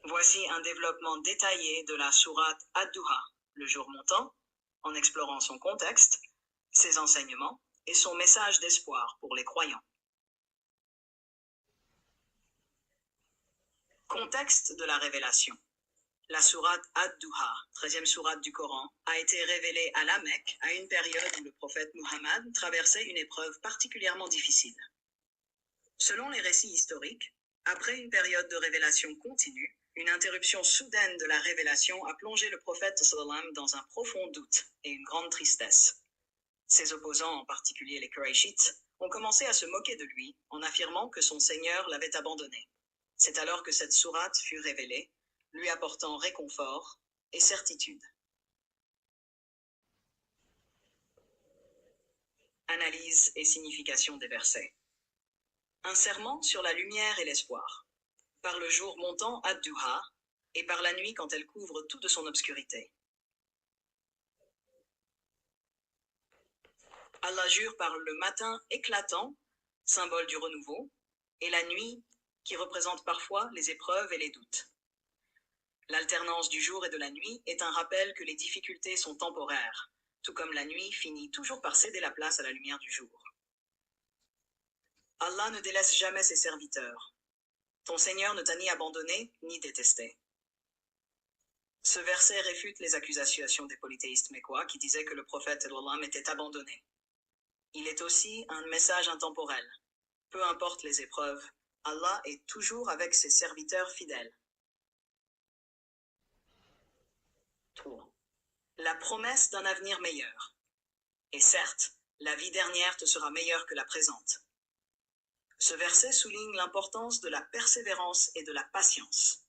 Voici un développement détaillé de la sourate Ad-Duha, le jour montant, en explorant son contexte, ses enseignements et son message d'espoir pour les croyants. Contexte de la révélation. La sourate Ad-Duha, 13e sourate du Coran, a été révélée à la Mecque à une période où le prophète Muhammad traversait une épreuve particulièrement difficile. Selon les récits historiques, après une période de révélation continue, une interruption soudaine de la révélation a plongé le prophète sallam dans un profond doute et une grande tristesse. Ses opposants, en particulier les Qurayshites, ont commencé à se moquer de lui en affirmant que son Seigneur l'avait abandonné. C'est alors que cette sourate fut révélée, lui apportant réconfort et certitude. Analyse et signification des versets. Un serment sur la lumière et l'espoir. Par le jour montant Ad-Duha, et par la nuit quand elle couvre tout de son obscurité. Allah jure par le matin éclatant, symbole du renouveau, et la nuit, qui représente parfois les épreuves et les doutes. L'alternance du jour et de la nuit est un rappel que les difficultés sont temporaires, tout comme la nuit finit toujours par céder la place à la lumière du jour. Allah ne délaisse jamais ses serviteurs. Ton Seigneur ne t'a ni abandonné, ni détesté. Ce verset réfute les accusations des polythéistes mécois qui disaient que le prophète était abandonné. Il est aussi un message intemporel. Peu importe les épreuves, Allah est toujours avec ses serviteurs fidèles. 3. La promesse d'un avenir meilleur. Et certes, la vie dernière te sera meilleure que la présente. Ce verset souligne l'importance de la persévérance et de la patience.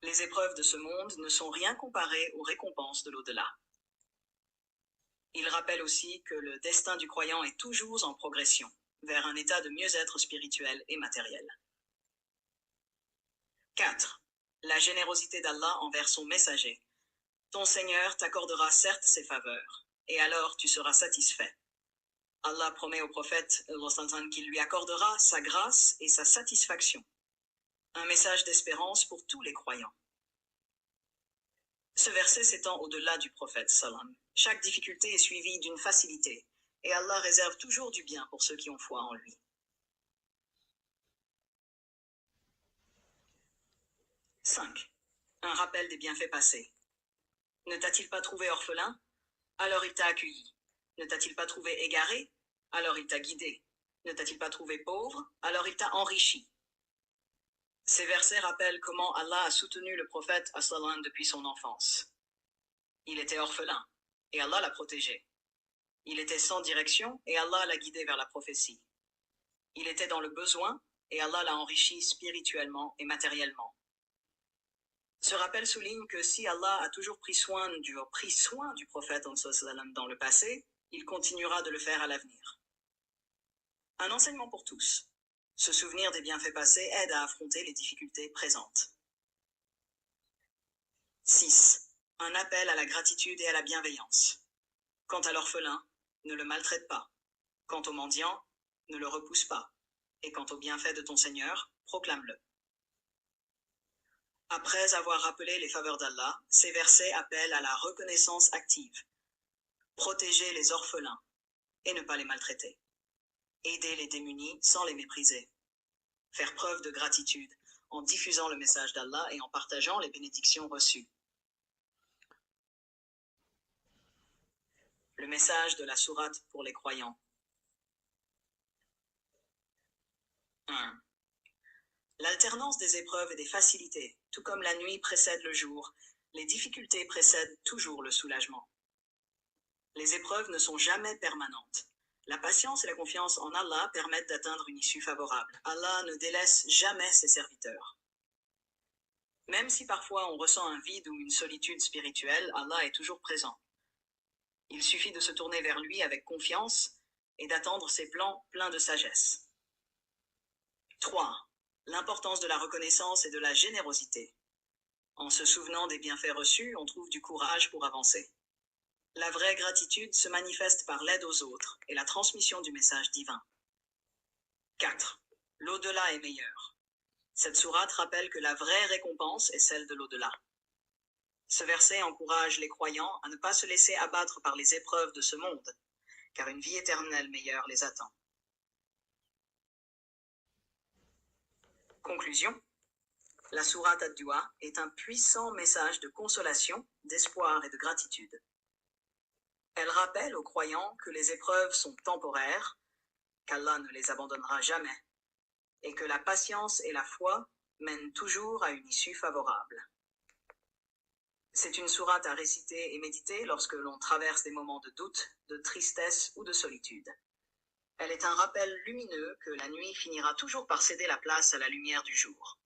Les épreuves de ce monde ne sont rien comparées aux récompenses de l'au-delà. Il rappelle aussi que le destin du croyant est toujours en progression, vers un état de mieux-être spirituel et matériel. 4. La générosité d'Allah envers son messager. Ton Seigneur t'accordera certes ses faveurs, et alors tu seras satisfait. Allah promet au prophète qu'il lui accordera sa grâce et sa satisfaction. Un message d'espérance pour tous les croyants. Ce verset s'étend au-delà du prophète salam. Chaque difficulté est suivie d'une facilité, et Allah réserve toujours du bien pour ceux qui ont foi en lui. 5. Un rappel des bienfaits passés. Ne t'a-t-il pas trouvé orphelin? Alors il t'a accueilli. Ne t'a-t-il pas trouvé égaré? Alors il t'a guidé. Ne t'a-t-il pas trouvé pauvre? Alors il t'a enrichi. Ces versets rappellent comment Allah a soutenu le prophète as-salam depuis son enfance. Il était orphelin, et Allah l'a protégé. Il était sans direction, et Allah l'a guidé vers la prophétie. Il était dans le besoin, et Allah l'a enrichi spirituellement et matériellement. Ce rappel souligne que si Allah a toujours pris soin du prophète dans le passé, il continuera de le faire à l'avenir. Un enseignement pour tous. Se souvenir des bienfaits passés aide à affronter les difficultés présentes. 6. Un appel à la gratitude et à la bienveillance. Quant à l'orphelin, ne le maltraite pas. Quant au mendiant, ne le repousse pas. Et quant au bienfait de ton Seigneur, proclame-le. Après avoir rappelé les faveurs d'Allah, ces versets appellent à la reconnaissance active. Protéger les orphelins et ne pas les maltraiter. Aider les démunis sans les mépriser. Faire preuve de gratitude en diffusant le message d'Allah et en partageant les bénédictions reçues. Le message de la sourate pour les croyants. 1. L'alternance des épreuves et des facilités, tout comme la nuit précède le jour, les difficultés précèdent toujours le soulagement. Les épreuves ne sont jamais permanentes. La patience et la confiance en Allah permettent d'atteindre une issue favorable. Allah ne délaisse jamais ses serviteurs. Même si parfois on ressent un vide ou une solitude spirituelle, Allah est toujours présent. Il suffit de se tourner vers lui avec confiance et d'attendre ses plans pleins de sagesse. 3. L'importance de la reconnaissance et de la générosité. En se souvenant des bienfaits reçus, on trouve du courage pour avancer. La vraie gratitude se manifeste par l'aide aux autres et la transmission du message divin. 4. L'au-delà est meilleur. Cette sourate rappelle que la vraie récompense est celle de l'au-delà. Ce verset encourage les croyants à ne pas se laisser abattre par les épreuves de ce monde, car une vie éternelle meilleure les attend. Conclusion. La sourate Ad-Du'a est un puissant message de consolation, d'espoir et de gratitude. Elle rappelle aux croyants que les épreuves sont temporaires, qu'Allah ne les abandonnera jamais, et que la patience et la foi mènent toujours à une issue favorable. C'est une sourate à réciter et méditer lorsque l'on traverse des moments de doute, de tristesse ou de solitude. Elle est un rappel lumineux que la nuit finira toujours par céder la place à la lumière du jour.